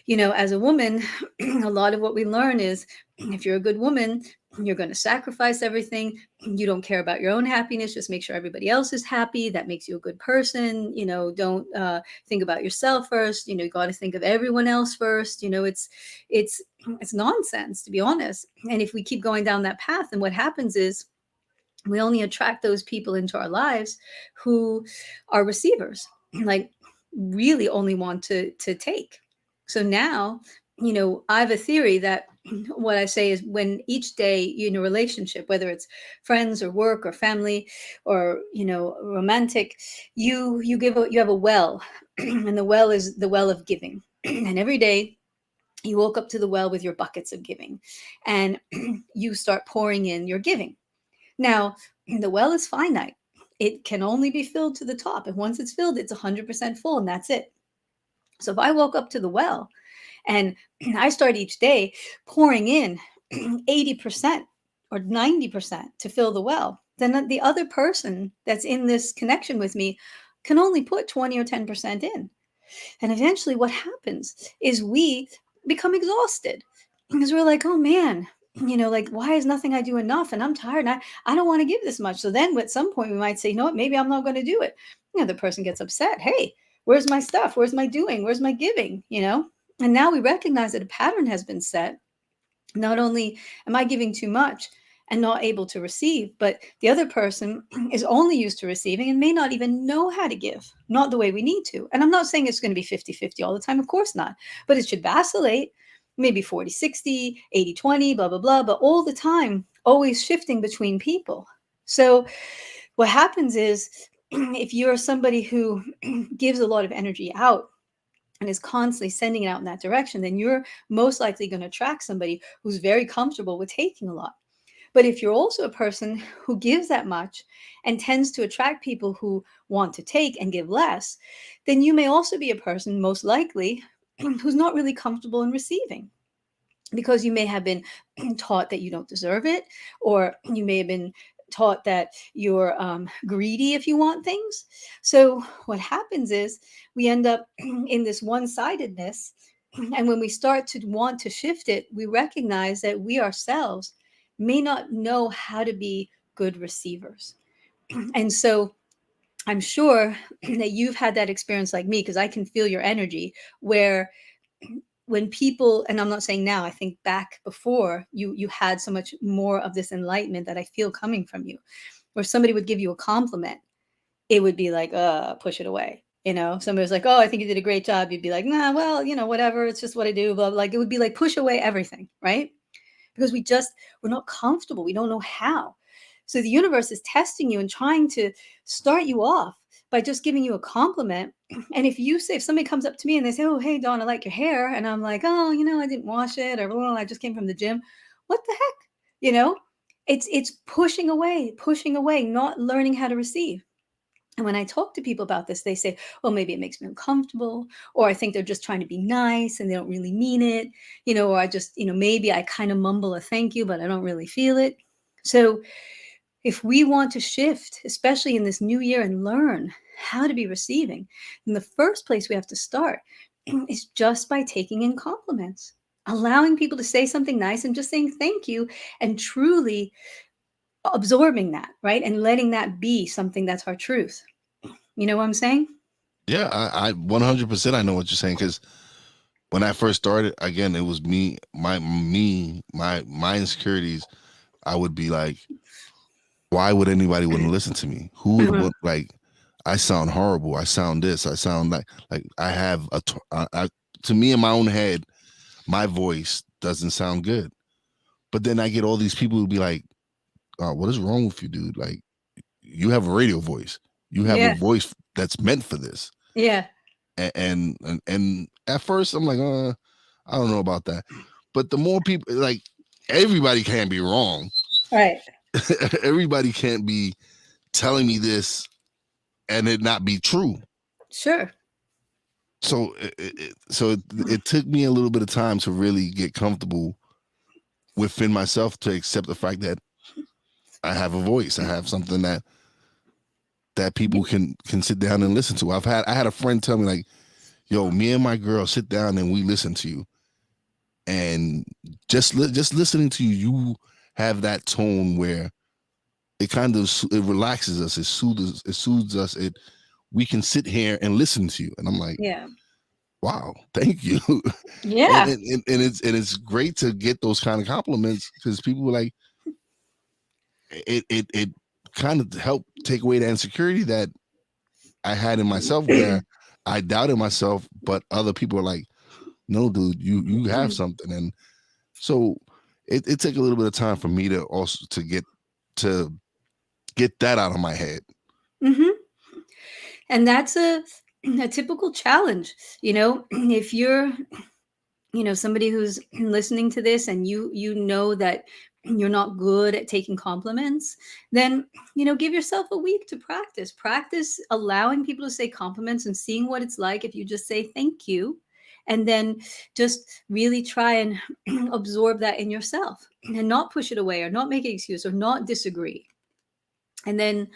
Speaker 3: as a woman, a lot of what we learn is, if you're a good woman, you're going to sacrifice everything. You don't care about your own happiness. Just make sure everybody else is happy. That makes you a good person. Don't think about yourself first. You got to think of everyone else first. It's nonsense, to be honest. And if we keep going down that path, then what happens is we only attract those people into our lives who are receivers, like really only want to take. So now, I have a theory that what I say is, when each day you're in a relationship, whether it's friends or work or family or, romantic, you have a well, and the well is the well of giving. And every day you woke up to the well with your buckets of giving, and you start pouring in your giving. Now, the well is finite. It can only be filled to the top. And once it's filled, it's 100% full, and that's it. So if I woke up to the well and I start each day pouring in 80% or 90% to fill the well, then the other person that's in this connection with me can only put 20 or 10% in. And eventually what happens is we become exhausted, because we're like, oh man, like, why is nothing I do enough? And I'm tired and I don't want to give this much. So then at some point we might say, you know what, maybe I'm not going to do it. The person gets upset. Hey, where's my stuff? Where's my doing? Where's my giving? And now we recognize that a pattern has been set. Not only am I giving too much, and not able to receive. But the other person is only used to receiving and may not even know how to give, not the way we need to. And I'm not saying it's going to be 50-50 all the time, of course not, but it should vacillate, maybe 40-60, 80-20, blah, blah, blah, but all the time, always shifting between people. So what happens is, if you're somebody who gives a lot of energy out and is constantly sending it out in that direction, then you're most likely going to attract somebody who's very comfortable with taking a lot. But if you're also a person who gives that much and tends to attract people who want to take and give less, then you may also be a person, most likely, who's not really comfortable in receiving, because you may have been taught that you don't deserve it, or you may have been taught that you're greedy if you want things. So what happens is we end up in this one-sidedness. And when we start to want to shift it, we recognize that we ourselves may not know how to be good receivers. And so I'm sure that you've had that experience like me, because I can feel your energy, where when people, and I'm not saying now, I think back before, you had so much more of this enlightenment that I feel coming from you, where somebody would give you a compliment, it would be like, push it away. Somebody was like, oh, I think you did a great job. You'd be like, nah, well, whatever. It's just what I do. Blah, blah. Like, it would be like, push away everything, right? Because we're not comfortable. We don't know how. So the universe is testing you and trying to start you off by just giving you a compliment. And if somebody comes up to me and they say, oh, hey, Dawn, I like your hair. And I'm like, oh, I didn't wash it, or well, I just came from the gym. What the heck? It's pushing away, not learning how to receive. And when I talk to people about this, they say, well, maybe it makes me uncomfortable, or I think they're just trying to be nice and they don't really mean it, or I just, maybe I kind of mumble a thank you, but I don't really feel it. So if we want to shift, especially in this new year, and learn how to be receiving, then the first place we have to start is just by taking in compliments, allowing people to say something nice and just saying thank you, and truly absorbing that, right? And letting that be something that's our truth. You know what I'm saying?
Speaker 2: Yeah, I 100% I know what you're saying, because when I first started, again, it was my insecurities. I would be like, why would anybody want to listen to me? Who would want, like, I sound horrible. I sound this. I sound like I have to me in my own head, my voice doesn't sound good. But then I get all these people who be like, what is wrong with you, dude? Like, you have a radio voice. You have a voice that's meant for this.
Speaker 3: Yeah.
Speaker 2: And at first I'm like, I don't know about that. But the more people, like, everybody can't be wrong.
Speaker 3: Right.
Speaker 2: Everybody can't be telling me this and it not be true.
Speaker 3: Sure.
Speaker 2: So it took me a little bit of time to really get comfortable within myself to accept the fact that I have a voice. I have something that people can sit down and listen to. I had a friend tell me, like, yo, me and my girl sit down and we listen to you, and just listening to you have that tone where it kind of it relaxes us, it soothes us. We can sit here and listen to you, and I'm like,
Speaker 3: yeah,
Speaker 2: wow, thank you.
Speaker 3: Yeah.
Speaker 2: and it's great to get those kind of compliments, because people were like, it kind of helped take away the insecurity that I had in myself, where I doubted myself, but other people are like, no, dude, you have something. And so it took a little bit of time for me to also to get that out of my head.
Speaker 3: Mm-hmm. And that's a typical challenge. If you're, somebody who's listening to this and you know that you're not good at taking compliments, then, give yourself a week to practice allowing people to say compliments and seeing what it's like if you just say thank you, and then just really try and absorb that in yourself and not push it away or not make an excuse or not disagree. And then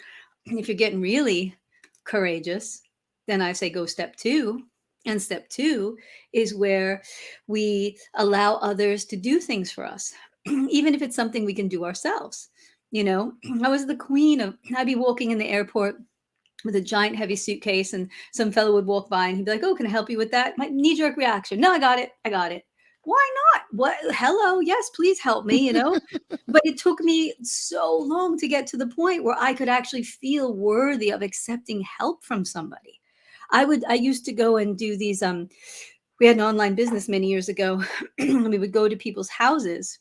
Speaker 3: if you're getting really courageous, then I say go step 2. And step 2 is where we allow others to do things for us, even if it's something we can do ourselves. I was the queen of, I'd be walking in the airport with a giant heavy suitcase, and some fellow would walk by and he'd be like, oh, can I help you with that? My knee-jerk reaction. No, I got it. Why not? What? Hello. Yes, please help me, But it took me so long to get to the point where I could actually feel worthy of accepting help from somebody. I used to go and do these, we had an online business many years ago. We would go to people's houses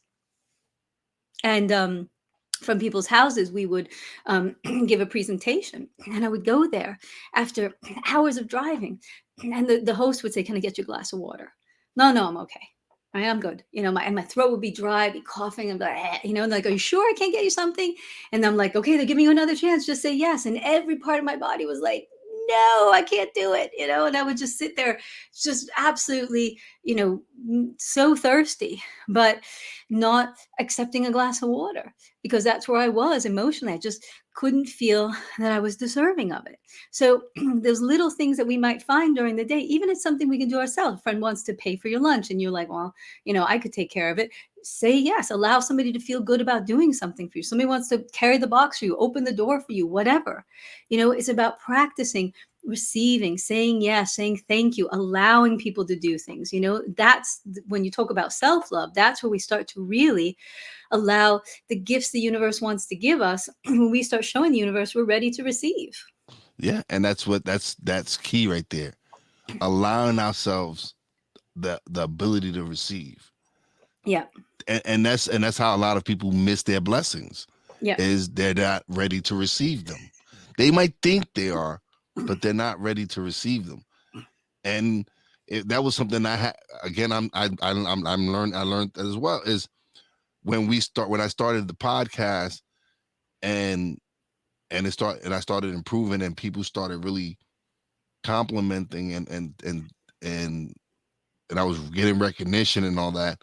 Speaker 3: and, from people's houses, we would give a presentation. And I would go there after hours of driving. And the host would say, "Can I get you a glass of water?" No, no, I'm okay. I'm good. My throat would be dry, I'd be coughing, and be like, and like, "Are you sure I can't get you something?" And I'm like, "Okay, they're giving you another chance. Just say yes." And every part of my body was like, "No, I can't do it." And I would just sit there, just absolutely, so thirsty, but not accepting a glass of water, because that's where I was emotionally. I just couldn't feel that I was deserving of it. So those little things that we might find during the day, even if it's something we can do ourselves. A friend wants to pay for your lunch and you're like, "Well, I could take care of it." Say yes. Allow somebody to feel good about doing something for you. Somebody wants to carry the box for you, open the door for you, whatever. It's about practicing receiving, saying yes, saying thank you, allowing people to do things. That's when you talk about self-love, that's where we start to really allow the gifts the universe wants to give us. When we start showing the universe we're ready to receive.
Speaker 2: Yeah, and that's key right there. Allowing ourselves the ability to receive.
Speaker 3: Yeah.
Speaker 2: And that's how a lot of people miss their blessings.
Speaker 3: Yeah.
Speaker 2: Is they're not ready to receive them. They might think they are, but they're not ready to receive them. And that was something I had. Again, I learned as well, is when I started the podcast, and I started improving, and people started really complimenting, and I was getting recognition and all that.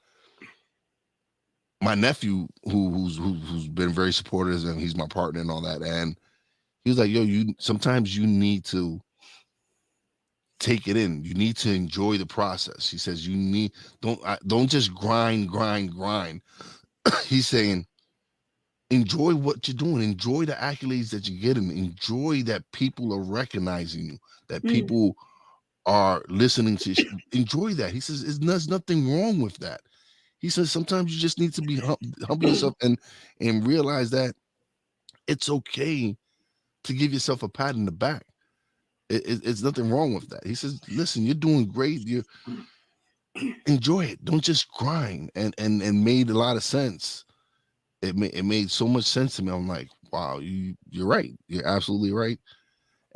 Speaker 2: My nephew, who's been very supportive, and he's my partner and all that, and he was like, "Yo, you sometimes you need to take it in. You need to enjoy the process." He says, don't just grind. He's saying, enjoy what you're doing, enjoy the accolades that you're getting, enjoy that people are recognizing you, that
Speaker 3: Mm.
Speaker 2: people are listening to you. Enjoy that. He says, there's nothing wrong with that. He says, sometimes you just need to be humble yourself, and realize that it's okay to give yourself a pat in the back. It's nothing wrong with that. He says, listen, you're doing great. You enjoy it. Don't just grind. And made a lot of sense. It made so much sense to me. I'm like, wow, you're right. You're absolutely right.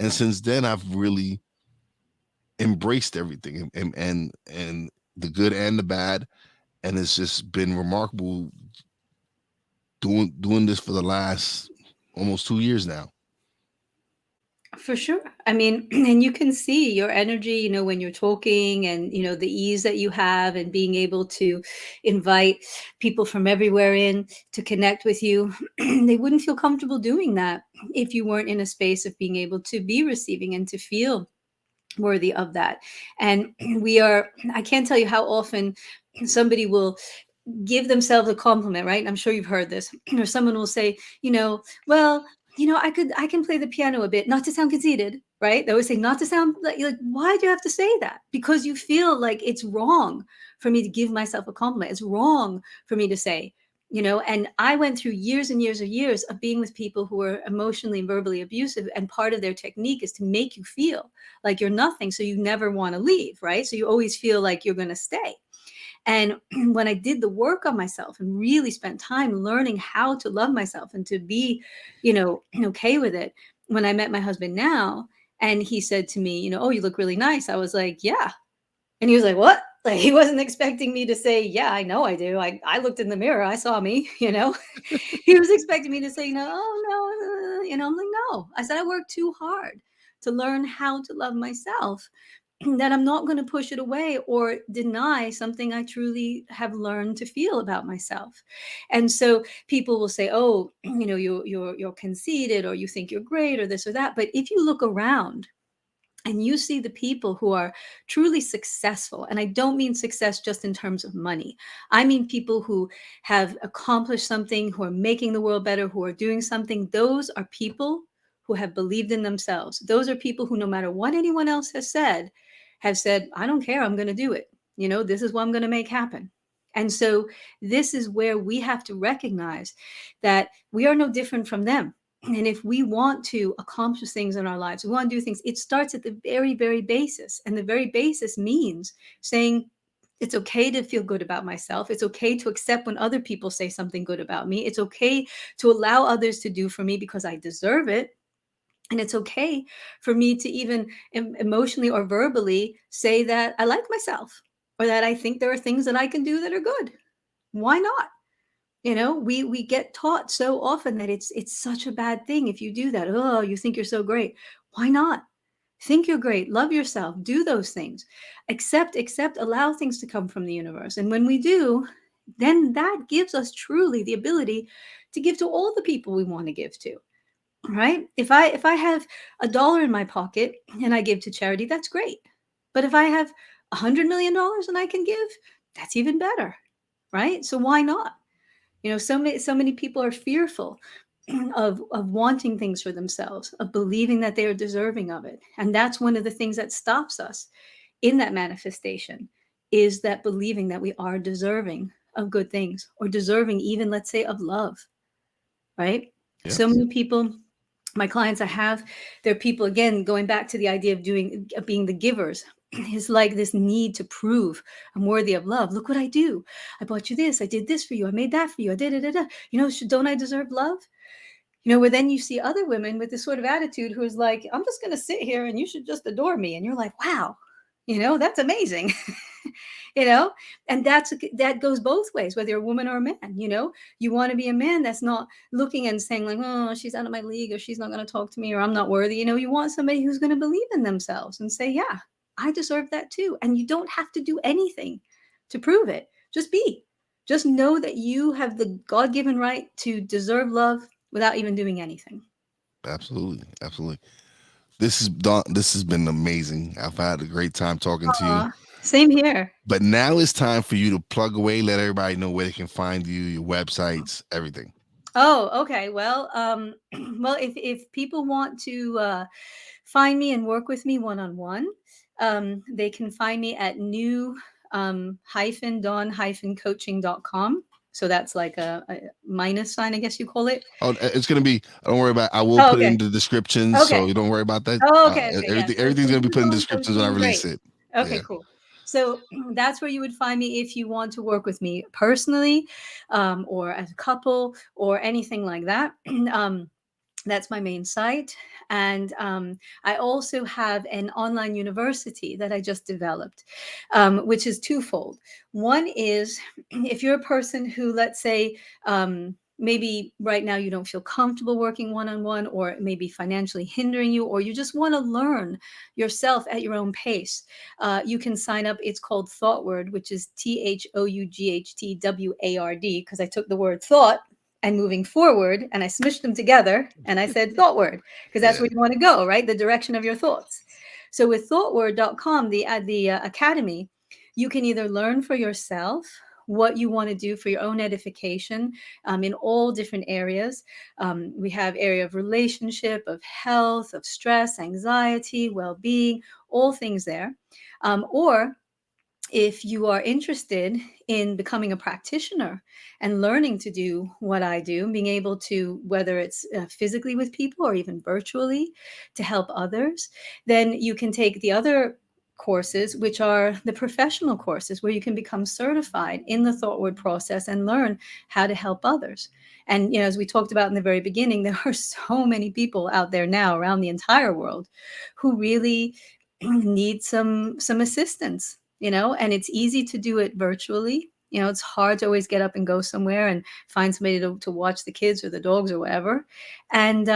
Speaker 2: And since then, I've really embraced everything, and the good and the bad. And it's just been remarkable doing this for the last almost 2 years now.
Speaker 3: For sure. I mean, and you can see your energy, when you're talking, and, the ease that you have, and being able to invite people from everywhere in to connect with you. They wouldn't feel comfortable doing that if you weren't in a space of being able to be receiving and to feel worthy of that. And I can't tell you how often somebody will give themselves a compliment, right? And I'm sure you've heard this, or someone will say, "Well, I can play the piano a bit," not to sound conceited, right? They always say, not to sound like, why do you have to say that? Because you feel like it's wrong for me to give myself a compliment. It's wrong for me to say, and I went through years and years of being with people who were emotionally and verbally abusive. And part of their technique is to make you feel like you're nothing. So you never want to leave, right? So you always feel like you're going to stay. And when I did the work on myself and really spent time learning how to love myself and to be, okay with it, when I met my husband now, and he said to me, "Oh, you look really nice." I was like, "Yeah." And he was like, "What?" Like, he wasn't expecting me to say, "Yeah, I know I do. I looked in the mirror. I saw me." He was expecting me to say, "No, oh, no." I'm like, "No." I said, "I worked too hard to learn how to love myself, that I'm not going to push it away or deny something I truly have learned to feel about myself." And so people will say, "Oh, you're conceited, or you think you're great, or this or that." But if you look around and you see the people who are truly successful, and I don't mean success just in terms of money, I mean people who have accomplished something, who are making the world better, who are doing something, those are people who have believed in themselves. Those are people who, no matter what anyone else has said, have said, "I don't care, I'm going to do it." This is what I'm going to make happen. And so this is where we have to recognize that we are no different from them. And if we want to accomplish things in our lives, we want to do things, it starts at the very, very basis. And the very basis means saying, it's okay to feel good about myself. It's okay to accept when other people say something good about me. It's okay to allow others to do for me because I deserve it. And it's okay for me to even emotionally or verbally say that I like myself, or that I think there are things that I can do that are good. Why not? We get taught so often that it's such a bad thing if you do that. Oh, you think you're so great. Why not? Think you're great. Love yourself. Do those things. Accept, allow things to come from the universe. And when we do, then that gives us truly the ability to give to all the people we want to give to. Right? If I have $1 in my pocket and I give to charity, that's great. But if I have $100 million and I can give, that's even better. Right? So why not? So many people are fearful of wanting things for themselves, of believing that they are deserving of it. And that's one of the things that stops us in that manifestation, is that believing that we are deserving of good things, or deserving even, let's say, of love. Right?
Speaker 2: Yes.
Speaker 3: So many people, my clients I have, they're people, again, going back to the idea of being the givers. It's like this need to prove I'm worthy of love. Look what I do. I bought you this. I did this for you. I made that for you. I did it. Don't I deserve love? Where then you see other women with this sort of attitude who is like, I'm just going to sit here and you should just adore me. And you're like, wow, that's amazing. And that goes both ways, whether you're a woman or a man. You want to be a man that's not looking and saying like, oh, she's out of my league, or she's not going to talk to me, or I'm not worthy. You want somebody who's going to believe in themselves and say, yeah, I deserve that too. And you don't have to do anything to prove it. Just know that you have the God-given right to deserve love without even doing anything.
Speaker 2: Absolutely. This has been amazing. I've had a great time talking to you.
Speaker 3: Same here.
Speaker 2: But now it's time for you to plug away, let everybody know where they can find you, your websites, everything.
Speaker 3: Oh, okay. Well, if people want to find me and work with me one-on-one, they can find me at new-dawn-coaching.com. So that's like a minus sign, I guess you call it.
Speaker 2: Oh, it's going to be, don't worry about it. I will put it in the descriptions.
Speaker 3: Okay.
Speaker 2: So you don't worry about that.
Speaker 3: Oh, okay.
Speaker 2: Everything's going to be put in the descriptions when I release it.
Speaker 3: Okay, cool. So that's where you would find me if you want to work with me personally, or as a couple, or anything like that. That's my main site. And I also have an online university that I just developed, which is twofold. One is, if you're a person who, let's say, maybe right now you don't feel comfortable working one-on-one, or it may be financially hindering you, or you just want to learn yourself at your own pace, you can sign up. It's called ThoughtWord, which is THOUGHTWARD, because I took the word thought and moving forward, and I smushed them together, and I said ThoughtWord, because that's where you want to go, right? The direction of your thoughts. So with thoughtword.com, the academy, you can either learn for yourself what you want to do for your own edification, in all different areas. We have area of relationship, of health, of stress, anxiety, well-being, all things there. Or if you are interested in becoming a practitioner and learning to do what I do, being able to, whether it's physically with people or even virtually, to help others, then you can take the other courses, which are the professional courses, where you can become certified in the ThoughtWord process and learn how to help others. And, as we talked about in the very beginning, there are so many people out there now around the entire world who really need some assistance. And it's easy to do it virtually. It's hard to always get up and go somewhere and find somebody to watch the kids or the dogs or whatever. And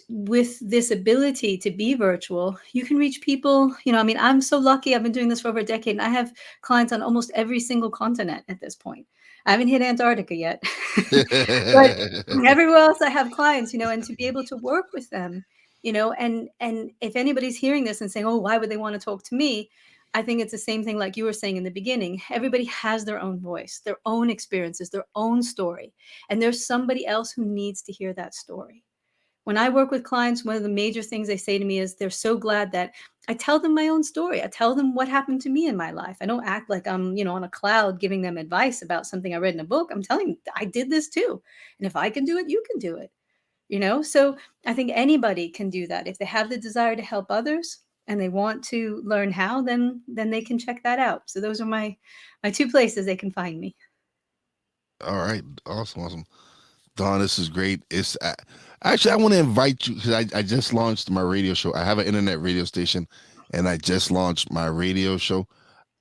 Speaker 3: with this ability to be virtual, you can reach people. I'm so lucky. I've been doing this for over a decade, and I have clients on almost every single continent at this point. I haven't hit Antarctica yet, but everywhere else I have clients, and to be able to work with them, and if anybody's hearing this and saying, oh, why would they want to talk to me? I think it's the same thing like you were saying in the beginning. Everybody has their own voice, their own experiences, their own story. And there's somebody else who needs to hear that story. When I work with clients, one of the major things they say to me is they're so glad that I tell them my own story. I tell them what happened to me in my life. I don't act like I'm, on a cloud giving them advice about something I read in a book. I'm telling them I did this too. And if I can do it, you can do it. So I think anybody can do that. If they have the desire to help others and they want to learn how, then they can check that out. So those are my two places they can find me.
Speaker 2: All right. Awesome. Dawn, this is great. It's actually, I want to invite you because I just launched my radio show. I have an internet radio station and I just launched my radio show.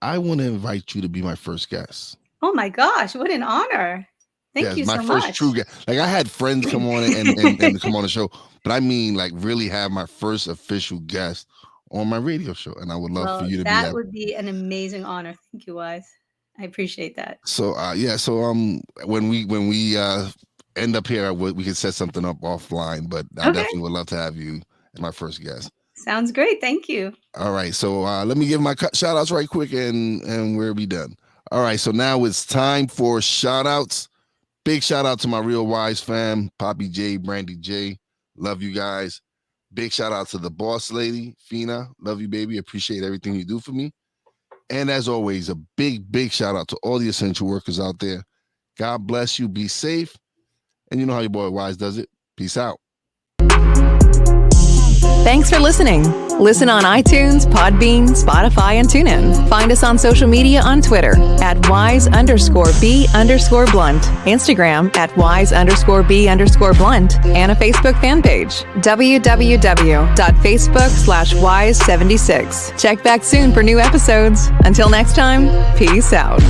Speaker 2: I want to invite you to be my first guest.
Speaker 3: Oh my gosh, what an honor. Thank you so much.
Speaker 2: My first true guest. Like, I had friends come on and come on the show, but I mean, like, really have my first official guest on my radio show. And I would love for you to be
Speaker 3: that would be an amazing honor. Thank you, Wise. I appreciate that.
Speaker 2: So when we end up here, we can set something up offline, but I definitely would love to have you as my first guest.
Speaker 3: Sounds great. Thank you.
Speaker 2: All right. So let me give my shout outs right quick and we'll be done. All right. So now it's time for shout outs. Big shout out to my Real Wise fam, Poppy J, Brandy J. Love you guys. Big shout out to the boss lady, Fina. Love you, baby. Appreciate everything you do for me. And as always, a big shout out to all the essential workers out there. God bless you. Be safe. And you know how your boy Wise does it. Peace out.
Speaker 1: Thanks for listening. Listen on iTunes, Podbean, Spotify, and TuneIn. Find us on social media on Twitter at @wise_b_blunt, Instagram at @wise_b_blunt, and a Facebook fan page, www.facebook.com/wise76. Check back soon for new episodes. Until next time, peace out.